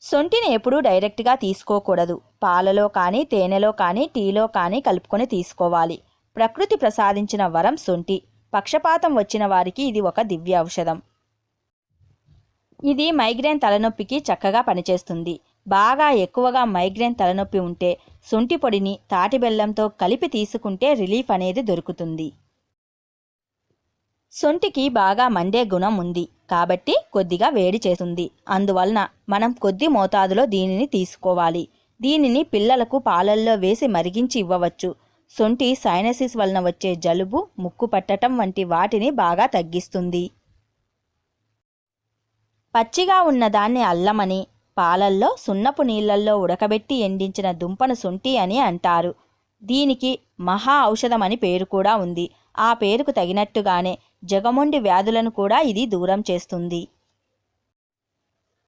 సొంటిని ఎప్పుడూ డైరెక్ట్గా తీసుకోకూడదు. పాలలో కానీ తేనెలో కానీ టీలో కానీ కలుపుకొని తీసుకోవాలి. ప్రకృతి ప్రసాదించిన వరం సొంటి. పక్షపాతం వచ్చిన వారికి ఇది ఒక దివ్య ఔషధం. ఇది మైగ్రేన్ తలనొప్పికి చక్కగా పనిచేస్తుంది. బాగా ఎక్కువగా మైగ్రేన్ తలనొప్పి ఉంటే సొంటి పొడిని తాటి బెల్లంతో కలిపి తీసుకుంటే రిలీఫ్ అనేది దొరుకుతుంది. సొంటికి బాగా మండే గుణం ఉంది కాబట్టి కొద్దిగా వేడి చేస్తుంది. అందువలన మనం కొద్ది మోతాదులో దీనిని తీసుకోవాలి. దీనిని పిల్లలకు పాలల్లో వేసి మరిగించి ఇవ్వవచ్చు. సొంటి సైనసిస్ వలన వచ్చే జలుబు, ముక్కు పట్టడం వంటి వాటిని బాగా తగ్గిస్తుంది. పచ్చిగా ఉన్నదాన్ని అల్లమని, పాలల్లో సున్నపు నీళ్లల్లో ఉడకబెట్టి ఎండించిన దుంపను సొంటి అని అంటారు. దీనికి మహా ఔషధమని పేరు కూడా ఉంది. ఆ పేరుకు తగినట్టుగానే జగమొండి వ్యాధులను కూడా ఇది దూరం చేస్తుంది.